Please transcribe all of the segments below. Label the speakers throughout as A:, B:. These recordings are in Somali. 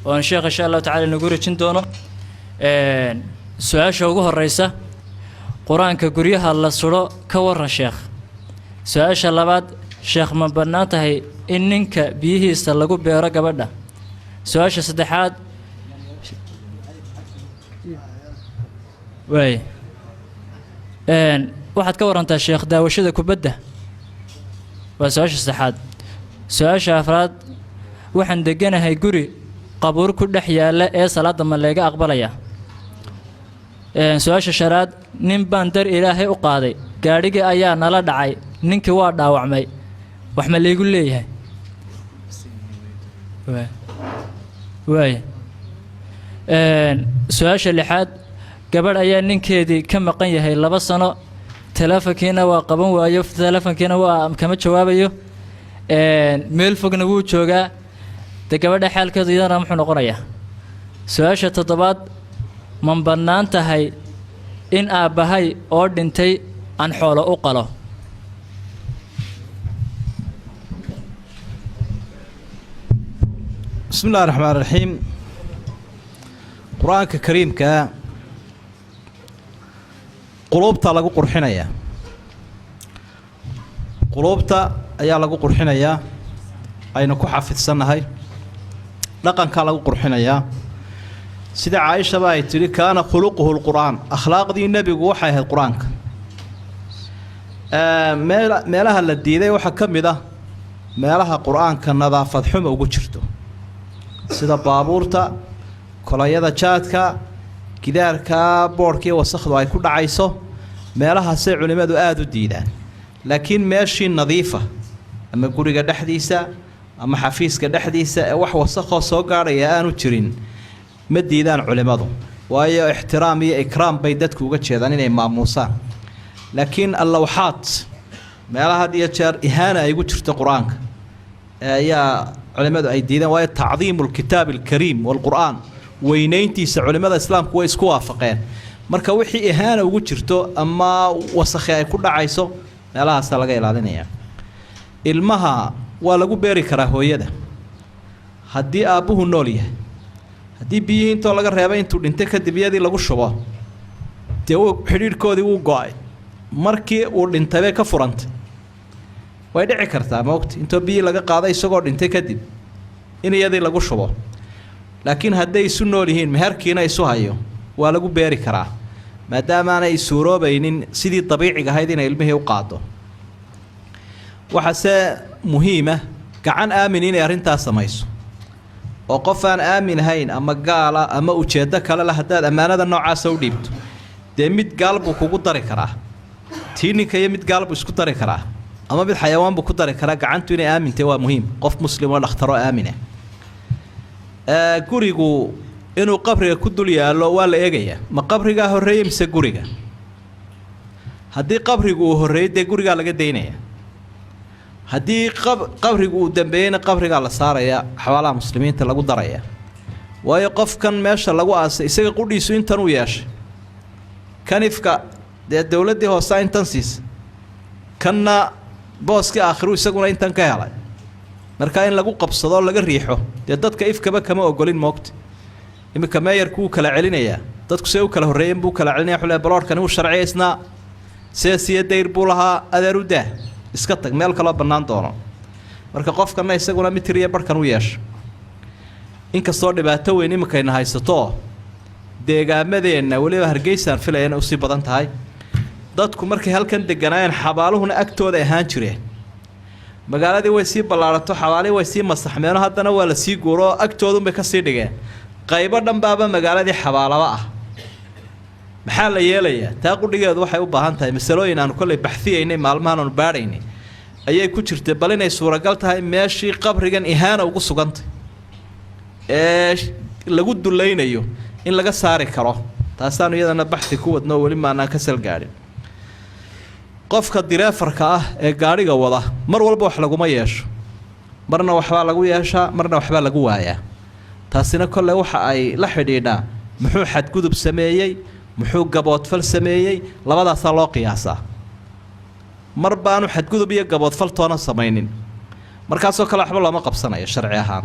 A: وأن شيخ إن شاء الله تعالى نقول شندونه سؤال شوقه الرئيسة قرآن كقريها الله سورة كور الشيخ سؤال شلبات شيخ من بناته إنك بيه استلقوا بيرق بدا سؤال صدحات وي واحد كور أنت الشيخ داوشده كبده وسؤال صدحات سؤال أفراد وحن دقنا هاي قري قبور كل حيالة إيه صلاة ما لقى أقبليا سؤال شراد نين باندر إلهي أقاضي قاريك أيا نلا دعي نينك واد داوعمي وحمل لي يقول لي واي سؤال اللحاد قبل أيا نينك دي كم قنيه هي لبس سنة تلافكينا وقبون ويوف تلافكينا وكم جوابيه ميل فوق نقول شوقا تقبل حال كذا رمح نقريه سؤال تطبات من بنانته هاي إن أبهاي أردنتي عن حول أقله
B: بسم الله الرحمن الرحيم قرآن كريم كا قلوبتا لغو قرحينيا قلوبتا أيا لغو قرحينيا أي نكو حافظسنahay dhaqanka lagu qurxinaya sida Aisha bay tiri kaana khuluquhu alquran akhlaaqdii nabigu waxay ahayd quraanka meelaha la diiday waxa kamid ah meelaha quraanka nadaafad xumo ugu jirto sida baabuurta kolayada jaadka gidaarka boorkii wasakhdu ay ku dhacayso meelaha say culimadu aad u diidaan laakiin meeshii nadiifa ama guriga dhaxdiisa ama xafiiska dhaxdiisa ee wax wasakho soo gaaraya aanu jirin ma diidaan culimadu waayo ixtiraam iyo ikraam bay dadku uga jeedaan inay maamuusaan laakiin allawxaat meelaha iyo jeer ihaana ay ugu jirto quraanka ayaa culimadu ay diidaan waayo tacdiimul kitaab alkariim wal quraan weynayntiisa culimada islaamku way isku waafaqeen marka wixii ihaana ugu jirto ama wasakh ay ku dhacayso meelahaas laga ilaalinaya ilmaha waa lagu beeri karaa hooyada haddii aabuhu nool yahay haddii biyihii intoo laga reebay intuu dhintay kadib iyadii lagu shubo dee xidhiidhkoodii wuu go-ay markii uu dhintay bay ka furantay way dhici kartaa moogta intoo biyihii laga qaaday isagoo dhintay kadib in iyadii lagu shubo laakiin hadday isu nool yihiin meherkiina isu hayo waa lagu beeri karaa maadaama aanay suuroobaynin sidii dabiiciga ahayd inay ilmihii u qaado waxaase muhiima gacan aamin inay arrintaas samayso oo qof aan aamin ahayn ama gaala ama ujeeddo kale la haddaad ammaanada noocaas u dhiibto dee mid gaal buu kugu dari karaa tiininka iyo mid gaal buu isku dari karaa ama mid xayawaan buu ku dari karaa gacantu inay aamintay waa muhiim qof muslim oo dhakhtaro aamina gurigu inuu qabriga ku dul yaallo waa la eegayaa ma qabrigaa horreeyey mise guriga haddii qabrigu uu horreeyey dee gurigaa laga daynaya haddii qabrigu uu dambeeyeyna qabrigaa la saaraya xawaalaha muslimiinta lagu daraya waayo qofkan meesha lagu aasay isaga qudhiisu intan u yeeshay kanifka dee dowladdii hoose intan siisa kanna booskii aakhiru isaguna intan ka helay marka in lagu qabsado laga riixo dee dadka ifkaba kama ogolin moogta imika meeyarku uu kala celinayaa dadku see u kala horreeyeen buu kala celinaya xule baloorkani uu sharciyeysnaa siyaasiya dayr buu lahaa adeer u daa iska tag meel kala bannaan doono marka qofkana isaguna mitir iyo barkan u yeesho inkastoo dhibaato weyn imikayna haysato deegaamadeenna weliba hargeysaan filayana usii badan tahay dadku markay halkan deganaayeen xabaaluhuna agtooda ahaan jireen magaaladii way sii ballaarato xabaalihii way sii masaxmeeno haddana waa la sii guuro agtoodunbay ka sii dhigeen qaybo dhanbaaba magaaladii xabaalaba ah maxaa la yeelayaa taa qudhigeedu waxay u baahan tahay masalooyin aanu kolley baxfiyaynay maalmahan aanu baadhaynay ayay ku jirtay bal inay suuragal tahay meeshii qabrigan ihaana ugu sugantay ee lagu dulaynayo in laga saari karo taasaanu iyadana baxthi ku wadno weli maanaan ka salgaadhin qofka direefarka ah ee gaadhiga wada mar walba wax laguma yeesho marna waxbaa lagu yeeshaa marna waxbaa lagu waayaa taasina kolley waxa ay la xidhiidhaa muxuu xadgudub sameeyey muxuu gaboodfal sameeyey labadaasaa loo qiyaasaa mar baanu xadgudub iyo gaboodfal toona samaynin markaasoo kale waxba looma qabsanayo sharci ahaan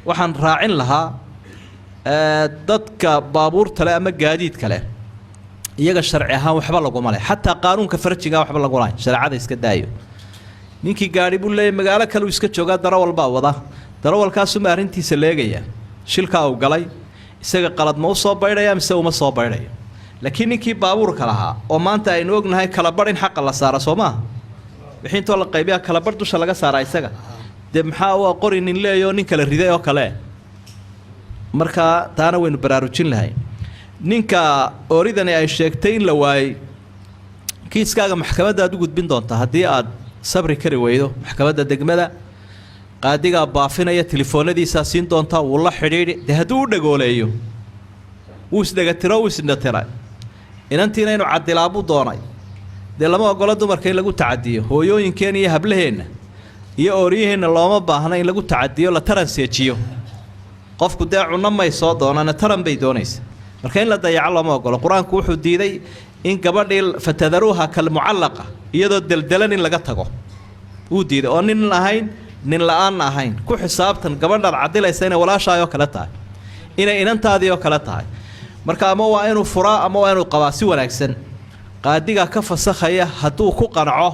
B: waxaan raacin lahaa dadka baabuurta leh ama gaadiidka leh iyaga sharci ahaan waxba laguma leh xataa qaanuunka farjiga waxba laguma leh sharciyada iska daayo ninkii gaari buu leeyahay magaalo kale uu iska joogaa darawal baa wada darawalkaas uma arrintiisa leegaya shilka uu galay isaga qalad ma u soo baydhaya mise uma soo baydhayo laakiin ninkii baabuurka lahaa oo maanta aynu ognahay kala bar in xaq la saaro Soomaa wixii intoo la qaybiya kala bar dusha laga saaraa isaga de maxaa uu qorin in leeyo nin kala riday oo kale marka taana waynu baraarujin lahayn ninka oridani ay sheegtay in la waayay kiiskaaga maxkamadda aad u gudbin doontaa haddii aad sabri kari weydo maxkamadda degmada qaadiga baafinaya telefoonadiisa siin doonta uu la xidhiidhi de hadduu u dhagooleeyo uu isdhagatiro uu isdhatira inantiina inuu cadilaabu doonay de lama ogola dumarka in lagu tacadiyo hooyooyinkeen iyo hablaheenna iyo ooriyaheenna looma baahna in lagu tacadiyo la taranseejiyo qofku dee cunno may soo doonana taran bay doonaysa marka in la dayaco looma ogolo qur-aanku wuxuu diiday in gabadhii fatadaruuha kalmucallaqa iyadoo deldelan in laga tago uu diiday oo nin ahayn nin la'aan ahayn ku xisaabtan gabadhaad cadilaysa inay walaashaayoo kale tahay inay inantaadii oo kale tahay marka ama waa inuu furaa ama waa inuu qabaa si wanaagsan qaadiga ka fasakhaya hadduu ku qanco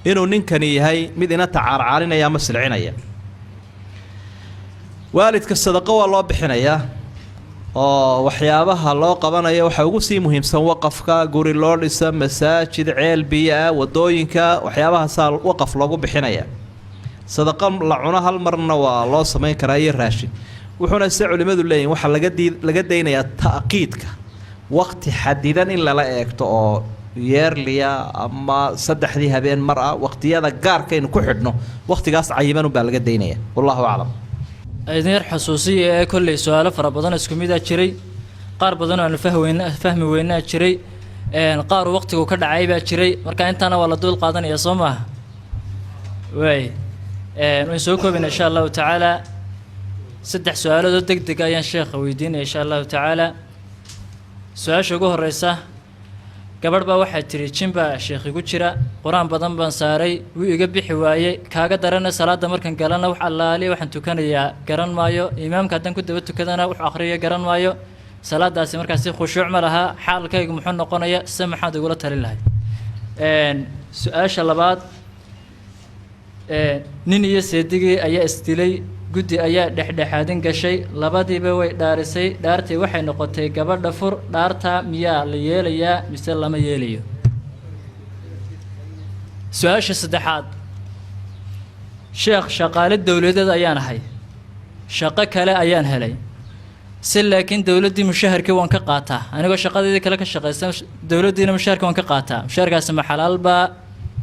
B: inuu ninkani yahay mid inanta caarcaarinaya ama silcinaya waalidka sadaqa waa loo bixinayaa oo waxyaabaha loo qabanayo waxa ugu sii muhiimsan waqafka guri loo dhisa masaajid ceel biyo ah wadooyinka waxyaabaha waqaf loogu bixinaya sadaqa la cuno hal marna waa loo sameyn karaa iyo raashin wuxuuna si culimadu leeyihiin waxa laga daynayaa ta'qiidka waqti xadidan in lala eegto oo yeerliya ama saddexdii habeen mar ah waqtiyada gaarkaynu ku xidhno waqtigaas cayiman baa laga daynaya wallahu a'lam
A: aydan xasuusiye ee kulli su'aalo fara badan isku mid ah jiray qaar badan oo aan fahmi weynaa jiray qaar waqtigu ka dhacay baa jiray marka intaana waa la dul qaadanaya Soomaa way waan soo koobina insha Allah ta'ala saddex su'aalood oo degdeg ah ayaan sheekha weydiinay insha Allah ta'ala su'aasha ugu horeysa gabadh baa waxay tiri jimba sheekh igu jira quraan badan baan saaray wuu iga bixi waayay kaaga darana salaada markan galana wax allaali waxaan tukanayaa garan maayo imaamka hadan ku daba tukadana wax akhriyo garan maayo salaadaasi markaas khushuuc ma laha xaalkaygu muxuu noqonayaa samaxaad igula tali lahayd su'aasha labaad nin iyo seedigii ayaa istilay guddi ayaa dhexdhexaadin gashay labadiiba way dhaarisay dhaartii waxay noqotay gabadha fur dhaarta miyaa la yeelayaa mise lama yeelayo su'aasha saddexaad sheekh shaqaale dawladeed ayaan ahay shaqo kale ayaan helay si laakiin dawladdii mushaharkii waan ka qaataa anigoo shaqadeedii kale ka shaqaysan dawladdiina mushaharkii waan ka qaataa mushaharkaasi ma xalaal baa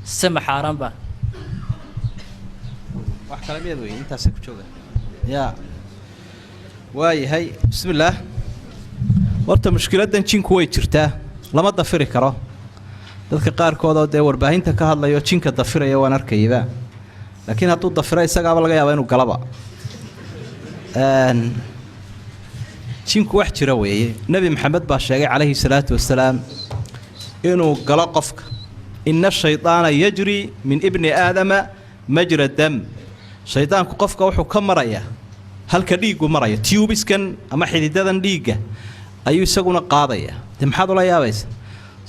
A: mise ma xaaraan baa
B: wax kale miyad weyn intaas ku jooga يا واي بسم الله horta mushkiladan jinku way jirtaa lama dafiri karo dadka qaar kood oo de warbaahinta ka hadlayo jinka dafiraya waan arkayba laakiin hadduu dafiro isaga laga yaabaa inuu galaba jinku wax jira weeye nabi maxamed baa sheegay calayhi salaatu wasalaam inuu galo qofka inna shaytaana yajri min ibni aadama majra dam shaytaanku qofka wuxuu ka maraya halka dhiigu maraya tubiskan ama xididadan dhiiga ayuu isaguna qaadaya maxaad ula yaabaysa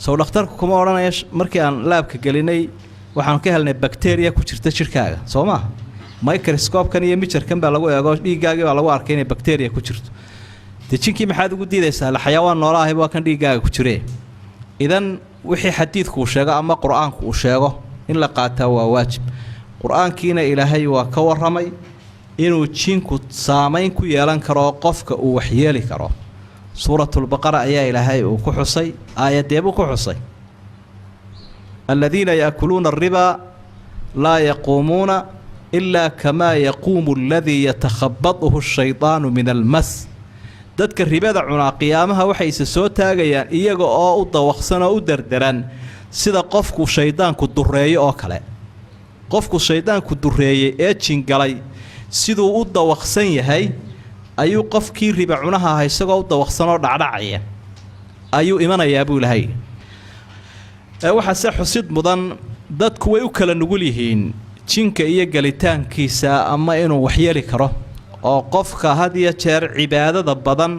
B: soo dhakhtarku kuma oranaya markii aan laabka gelinay waxaan ka helnay bacteria ku jirta jirkaaga Soomaa microscope-kan iyo mijarkan baa lagu eego dhiigaaga baa lagu arkay in bacteria ku jirto jinkii maxaad ugu diidaysaa la xayawaan noolahay waa kan dhiigaaga ku jiree idan wixii xadiidku sheego ama quraanku uu sheego in la qaataa waa waajib quraankiina ilaahay waa ka waramay inuu jinku saameyn ku yeelan karo qofka uu wax yeeli karo suuratul baqara ayaa ilaahay uu ku xusay aayadeebu ku xusay alladina yaakuluna ar-riba la yaqumuna illa kama yaqumu alladhi yatakhabbathu ash-shaytanu min al-mas dadka ribada cuna qiyaamaha waxay isa soo taagayaan iyaga oo u dawaqsan oo u dardaran sida qofku shaydaanku dureeyo oo kale qofku shaydaanku dureeyay ee jingalay sidoo u dawaqsan yahay ayuu qofkii riba cunaha isagoo u dawaqsan oo dhacdhacaya ayuu imanayaa buu ilaahay waxa se xusid mudan dadku way u kala nugul yihiin jinka iyo galitaankiisa ama inuu wax yeeli karo oo qofka had iyo jeer cibaadada badan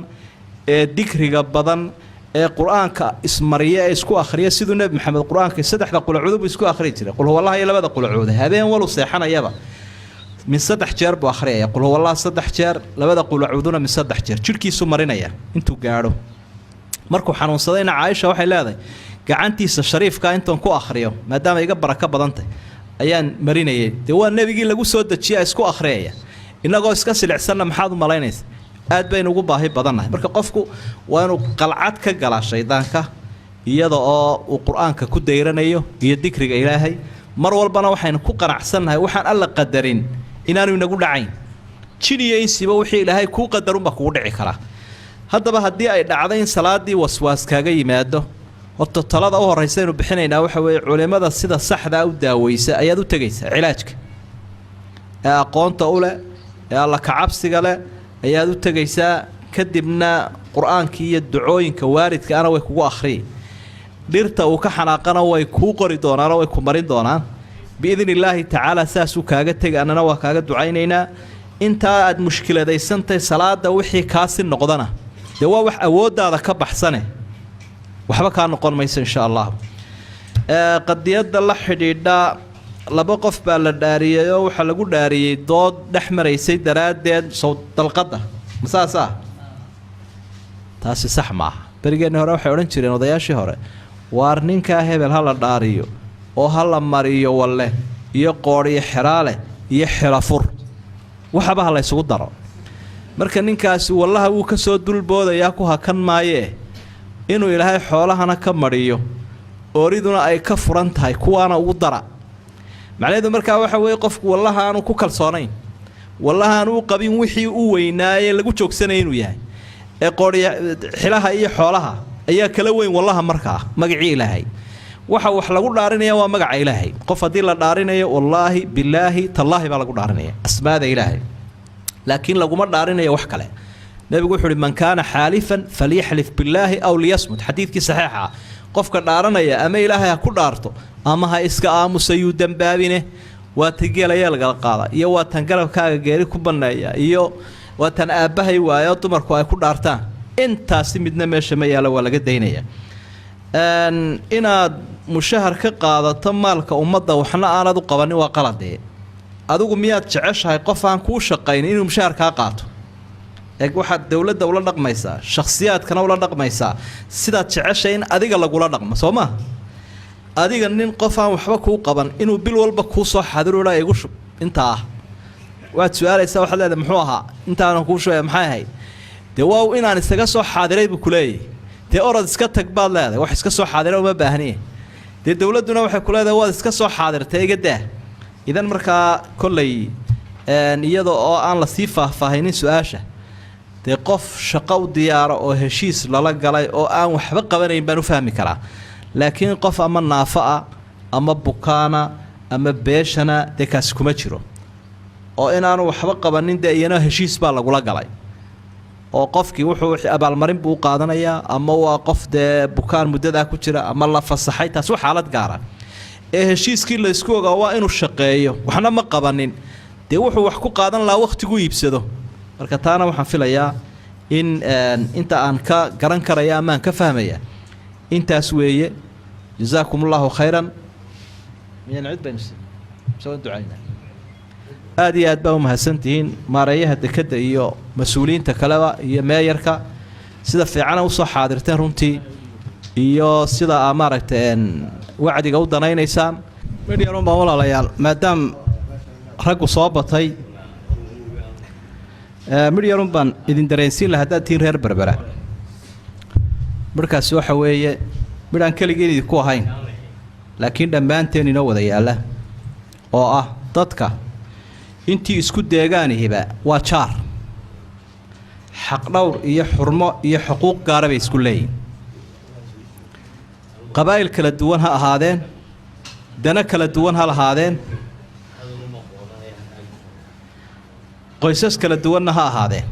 B: ee dikriga badan ee qur-aanka ismariya ee isku akhriya siduu nebi maxamed qur-aanka saddexda qulacuud isku akhri jiray qul huwallaah iyo labada qulacuud habeen walu seexanayaba min 3 jeer buu akhriyay qul huwallaah 3 jeer labada qulacuuduna min 3 jeer jirkiisu marinaya intuu gaadho markuu xanuunsadayna Caaisha waxay leedahay gacantiisa shariifka intaan ku akhriyo maadaama iga baraka badantay ayaan marinayay de waa nabigii lagu soo dajiyay isku akhriyaya inagoo iska silicsanna maxaad u malaynaysaa aad baynu ugu baahi badannahay marka qofku waa inuu qalcad ka gala shaydaanka iyada oo uu qur-aanka ku dayranayo iyo dikriga ilaahay mar walbana waxaynu ku qanacsannahay waxaan alla qadarin inaanu inagu dhacayn jiniyo insiba wixii ilaahay kuu qadarunba kugu dhici karaa haddaba haddii ay dhacdo in salaadii waswaas kaaga yimaado horta talada u horraysa aynu bixinaynaa waxa weeye culimada sida saxdaa u daaweysa ayaad u tegaysaa cilaajka ee aqoonta u leh ee alla kacabsiga leh ayaad u tegaysaa kadibna qur-aankii iyo ducooyinka waaridka ana way kugu akhriyi dhirta uu ka xanaaqana way kuu qori doonaan oo way ku marin doonaan biidni illaahi tacaala saasuu kaaga tegi annana waa kaaga ducaynaynaa intaa aad mushkiladaysantahay salaada wixii kaasi noqdana dee waa wax awooddaada ka baxsane waxba kaa noqon mayso insha allah qadiyadda la xidhiidha laba qof baa la dhaariyay oo waxaa lagu dhaariyey dood dhex maraysay daraaddeed sow dalqadda masaasaa taasi sax maaha berigeenni hore waxay odhan jireen odayaashii hore waar ninkaa hebel ha la dhaariyo oo ha la mariyo walle iyo qoodhiyo xeraale iyo xelafur waxaba ha la ysugu daro marka ninkaasi wallaha wuu ka soo dulboodayaa ku hakan maayee inuu ilaahay xoolahana ka mariyo ooriduna ay ka furan tahay kuwaana ugu dara macnaheedu markaa waxa weeye qofku wallaha aanu ku kalsoonayn wallaha aanu u qabin wixii u weynaayee lagu joogsanay inuu yahay ee qoodhiyo xilaha iyo xoolaha ayaa kala weyn wallaha markaa magacii ilaahay waxa wax lagu dhaarinaya waa magaca ilaahay qof haddii la dhaarinayo wallaahi bilaahi tallaahi baa lagu dhaarinaya asmaada ilaahay laakiin laguma dhaarinayo wax kale nebigu wuxuu uhi man kaana xaalifan falyaxlif billaahi aw liyasmut xadiidkii saxiixa qofka dhaaranaya ama ilaahay ha ku dhaarto ama ha iska aamusayuu dambaabine waa tigeelayaa lagala qaada iyo waa tan galabkaaga geeri ku banneeya iyo waa tan aabbahay waayo dumarku ay ku dhaartaan intaasi midna meesha ma yaalo waa laga daynaya inaad mushahar ka qaadato maalka ummadda waxna aanad u qabanin waa qaladee adigu miyaad jeceshahay qof aan kuu shaqayn inuu mushahar kaa qaato eeg waxaad dowladda ula dhaqmaysaa shakhsiyaadkana ula dhaqmaysaa sidaad jeceshay in adiga lagula dhaqmo soo maa adiga nin qof aan waxba kuu qaban inuu bil walba kuu soo xadiruula igu shub intaa ah waad su-aalaysaa waxaad leedahay muxuu ahaa intaanan kuu shubaya maxay ahayd dee waa inaan isaga soo xaadiray buu ku leeyahy dee orod iska tag baad leedahay wax iska soo xaadira uma baahniye dee dowladduna waxay ku leedahay waad iska soo xaadirtay iga daa idan markaa kolley iyada oo aan la sii faahfaahinin su-aasha dee qof shaqo u diyaaro oo heshiis lala galay oo aan waxba qabanayn baan u fahmi karaa laakiin qof ama naafo ah ama bukaana ama beeshana dee kaasi kuma jiro oo inaanu waxba qabanin dee iyana heshiis baa lagula galay oo qofkii wuxuu abaalmarin buu qaadanayaa ama waa qof dee bukaan muddadaa ku jira ama la fasaxay taas waa xaalad gaara ee heshiiskii la isku ogaa waa inuu shaqeeyo waxna ma qabanin dee wuxuu wax ku qaadan lahaa wakhtigu iibsado marka taana waxaan filayaa in inta aan ka garan karaya ama aan ka fahmaya intaas weeye jazaakum allahu khayran miyaan cid baynu soo ducaynaa aad iyo aad baa u mahadsantihiin maareeyaha dekedda iyo mas-uuliyiinta kaleba iyo meeyarka sida fiicana usoo xaadirteen runtii iyo sida aa maaragtay wacdiga u danaynaysaan midhyarun baan walaalayaal maadaama raggu soo batay midhyarun baan idin dareensiin laha haddaad tihiin reer berbera midhkaasi waxa weeye midhaan keligeen idinku ahayn laakiin dhammaanteen inoo wada yaalla oo ah dadka intii isku deegaanihiba waa jaar xaq dhowr iyo xurmo iyo xuquuq gaara bay isku leeyihin qabaa'il kala duwan ha ahaadeen dana kala duwan ha lahaadeen qoysas kala duwanna ha ahaadeen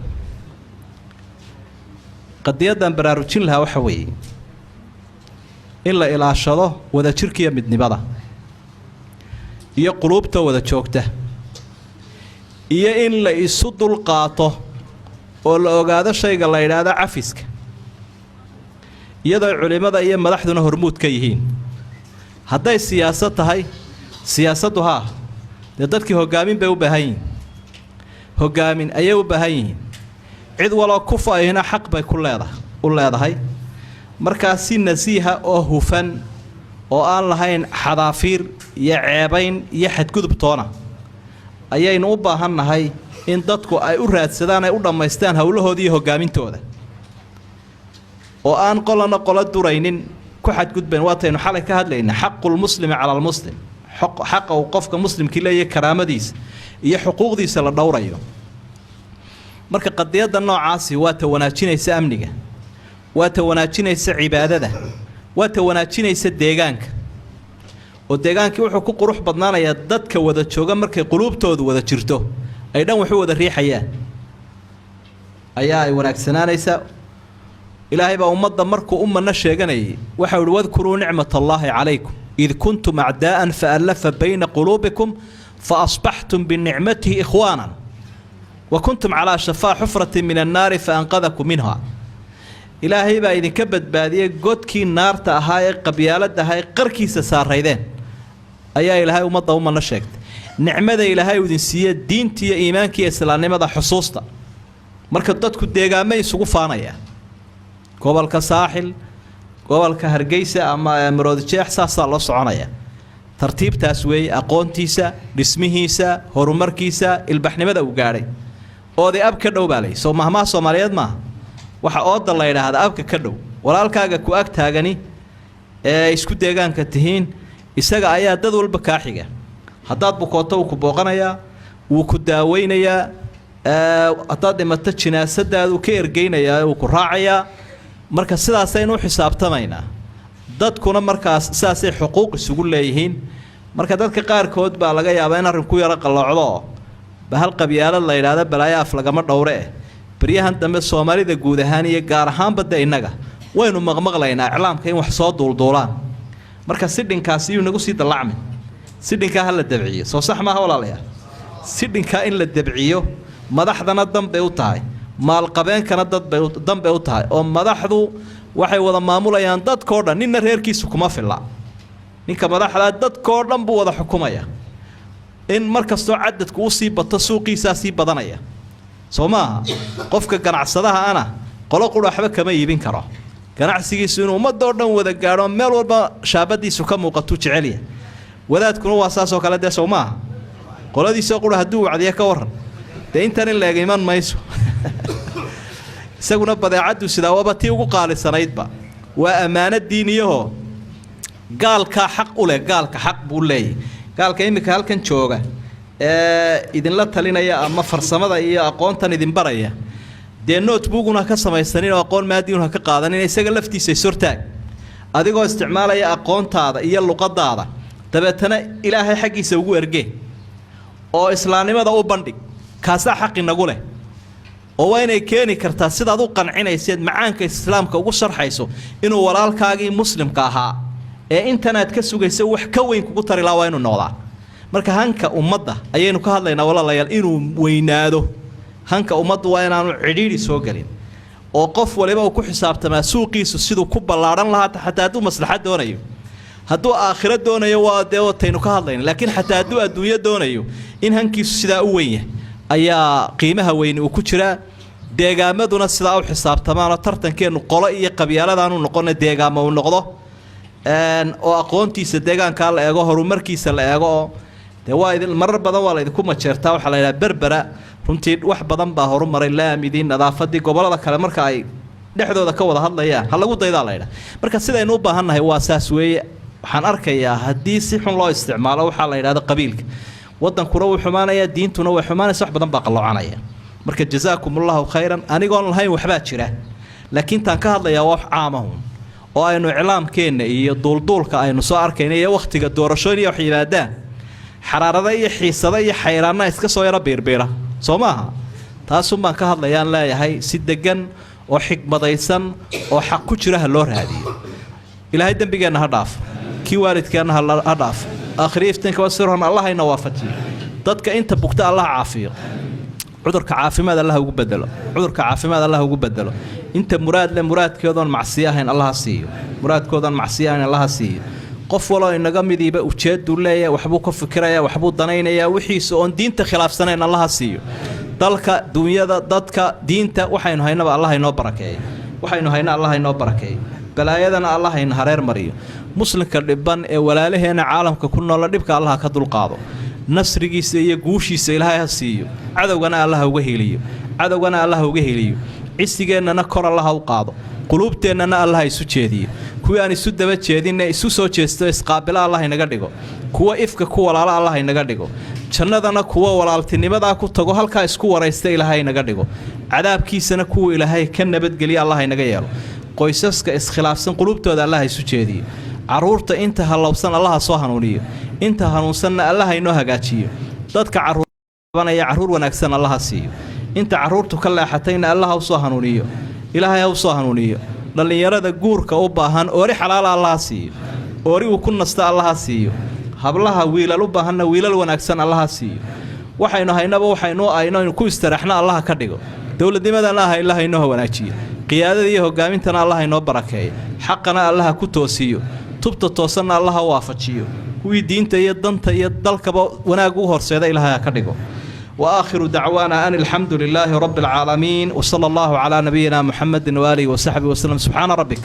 B: qadiyaddan baraarujin lahaa waxa weeye in la ilaashado wadajirkiiyo midnimada iyo quluubta wada joogta iyo in la isu dulqaato oo la ogaado shayga la yidhaahdo cafiska iyadoo culimada iyo madaxduna hormuud ka yihiin hadday siyaasad tahay siyaasaddu haa dee dadkii hoggaamin bay u baahan yihiin hoggaamin ayay u baahan yihiin cid waloo ku faahina xaq bay u leedahay markaa si nasiiha oo hufan oo aan lahayn xadaafiir iyo ceebayn iyo xadgudub toona ayaynu u baahannahay in dadku ay u raadsadaan ay u dhammaystaan howlahooda iyo hoggaamintooda oo aan qolana qolo duraynin ku xadgudbayn waataynu xalay ka hadlaynaa xaqulmuslimi cala almuslim xaqa uu qofka muslimkii leeyahay karaamadiisa iyo xuquuqdiisa la dhowrayo marka qadiyadda noocaasi waa ta wanaajinaysa amniga waa ta wanaajinaysa cibaadada waa ta wanaajinaysa deegaanka oo deegaankii wuxuu ku qurux badnaanayaa dadka wada jooga markay quluubtoodu wada jirto ay dhan waxu wada riixayaan ayaa ay wanaagsanaanaysaa ilaahay baa ummadda markuu ummadna sheeganayay waxau ihi wadkuruu nicmat allaahi calaykum id kuntum acdaa'an faallafa bayna quluubikum faasbaxtum binicmatihi ikhwaanan wa kuntum calaa shafaa xufratin min annaari faanqadakum minha ilaahay baa idinka badbaadiyey godkii naarta ahaa ee qabyaalada ahaa ee qarkiisa saaraydeen ayaa ilaahay ummadda ummadna sheegtay nicmada ilaahay uu idin siiye diintiiyo iimaankiiyo islaamnimada xusuusta marka dadku deegaamay isugu faanaya gobolka saaxil gobolka hargeysa ama maroodijeex saasaa loo soconaya tartiibtaas weeye aqoontiisa dhismihiisa horumarkiisa ilbaxnimada uu gaadhay oodii ab ka dhow baa lay soo mahmaha soomaaliyeed maaha waxa ooda la yidhaahda abka ka dhow walaalkaaga ku ag taagani ee isku deegaanka tihiin isaga ayaa dad walba kaa xiga haddaad bukooto wuu ku booqanayaa wuu ku daaweynayaa haddaad dhimato jinaasadaadu ka ergeynayaa wuu ku raacayaa marka sidaasaynu u xisaabtamaynaa dadkuna markaas sidaasay xuquuq isugu leeyihiin marka dadka qaarkood baa laga yaabaa in arrinku yaro qalloocdo oo bahal qabyaalad la yidhaahdo balaayo af lagama dhowre baryahan dambe soomaalida guud ahaan iyo gaar ahaanba de innaga waynu maqmaqlaynaa iclaamka in wax soo duulduulaan marka sidhinkaasi yuu nagu sii dallacmin sidhinkaa ha la dabciyo soo sax maaha walaalayaal sidhinkaa in la dabciyo madaxdana danbay u tahay maalqabeenkana danbay u tahay oo madaxdu waxay wada maamulayaan dadkoo dhan ninna reerkiisu kuma filla ninka madaxdaa dadkoo dhan buu wada xukumaya in markastoo cadadku u sii bato suuqiisaa sii badanaya soo maaha qofka ganacsadaha ana qolo qura waxba kama iibin karo ganacsigiisu inuu ummadoo dhan wada gaadho meel walba shaabadiisu ka muuqatuu jecelya wadaadkuna waa saasoo kale dee soo maaha qoladiisoo qura hadduu wacdiya ka warran dee intan in leeg iman mayso isaguna badeecaddu sidaa waaba tii ugu qaalisanaydba waa ammaano diiniyahoo gaalkaa xaq u leh gaalka xaq buu leeyahy gaalka iminka halkan jooga idinla talinaya ama farsamada iyo aqoontan idin baraya dee notebookuna ka samaysanin oo aqoon maadiuna ka qaadanin isaga laftiisa isortaag adigoo isticmaalaya aqoontaada iyo luqadaada dabeetana ilaahay xaggiisa ugu ergee oo islaamnimada u bandhig kaasaa xaq inagu leh oo waa inay keeni kartaa sidaad u qancinayseed macaanka islaamka ugu sharxayso inuu walaalkaagii muslimka ahaa ee intanaad ka sugaysa wax ka weyn kugu tari lahaa waa inuu noqdaa marka hanka ummadda ayaynu ka hadlaynaa walaalayaal inuu weynaado hanka ummaddu waa inaanu cidhiidhi soo gelin oo qof waliba uu ku xisaabtamaa suuqiisu siduu ku ballaadhan lahaa xataa hadduu maslaxad doonayo hadduu aakhiro doonayo waa dee wataynu ka hadlayna laakiin xataa hadduu adduunyo doonayo in hankiisu sidaa u weyn yahay ayaa qiimaha weyni uu ku jiraa deegaamaduna sidaa u xisaabtamaanoo tartankeennu qolo iyo qabyaaladaanu noqona deegaamo uu noqdo oo aqoontiisa deegaankaa la eego horumarkiisa la eego oo dee waa idin marar badan waa laydinku majeertaa waxaa la yidhaha berbera runtii wax badan baa horumaray laamidii nadaafadii gobollada kale marka ay dhexdooda ka wada hadlayaan ha lagu daydaa la yidhaha marka sidaynu u baahannahay waa saas weeye waxaan arkayaa haddii si xun loo isticmaalo waxaa la yidhahda qabiilka waddankuna wuu xumaanayaa diintuna way xumaanaysa wax badan baa qalloocanaya marka jasaakumullahu khayran anigoon lahayn waxbaa jira laakiin taan ka hadlayaa wax caamahun oo aynu iclaamkeenna iyo duulduulka aynu soo arkayna iyo wakhtiga doorashooyin iyo wax yimaadaan xaraarada iyo xiisada iyo xayraanna iska soo yaro biirbiira soo maaha taasun baan ka hadlayaan leeyahay si degan oo xikmadaysan oo xaq ku jira ha loo raadiyo ilaahay dembigeenna ha dhaaf kii waalidkeenna ha dhaaf aakhiri iftiinka wasirhon allahayna waafajiyo dadka inta bugta allah caafiyo cudurka caafimaad Allah ugu bedelo cudurka caafimaad Allah ugu bedelo inta muraad le muraadkoodan macsiyo ahayn Allah siiyo muraadkoodan macsiyo ahayn Allah siiyo qof walo inaga midiba ujeedu leeyahay waxbuu ka fikiraya waxbuu danaynaya wixiisa oo diinta khilaafsanayn Allah siiyo dalka dunyada dadka diinta waxaynu haynaba Allah inoo barakeeyo waxaynu hayna Allah inoo barakeeyo balaayadana Allah in hareer mariyo muslimka dhiban ee walaalaheena caalamka ku nool dhibka Allah ka dulqaado nasrigiisa iyo guushiisa Ilaahay ha siiyo cadawgana Allah uga heliyo cadawgana Allah uga heliyo cisigeenana kor Allah u qaado qulubteennana Allah isu jeediyo kuwa aan isu daba jeedin isu soo jeesto isqaabila Allah inaga dhigo kuwa ifka ku walaala Allah inaga dhigo jannadana kuwa walaaltinimada ku tago halka isku waraysta Ilaahay inaga dhigo cadaabkiisana kuwa Ilaahay ka nabadgeliyo Allah inaga yeelo qoysaska iskhilaafsan qulubtooda Allah isu jeediyo caruurta inta halowsan Allah soo hanuuniyo inta hanuunsanna Allah inoo hagaajiyo dadka caruurbanaya caruur wanaagsan Allah siiyo inta caruurtu ka leexatayna Allah soo hanuuniyo Ilaahay ha soo hanuuniyo dhalinyarada guurka u baahan oori xalaal Allah siiyo oori uu ku nasta Allah siiyo hablaha wiilal u baahanna wiilal wanaagsan Allah siiyo waxaynu haynaba waxaynu aynu ku istiraxna Allah ka dhigo dawladnimadana Allah inoo wanaajiyo qiyaadada iyo hogaamintana Allah inoo barakeeyo xaqana Allah ku toosiyo tubta toosanna Allah waafajiyo kuwii diinta iyo danta iyo dalkaba wanaag u horseeda Ilaahay ka dhigo وآخر دعوانا أن الحمد لله رب العالمين وصلى الله على نبينا محمد وآله وصحبه وسلم سبحان ربك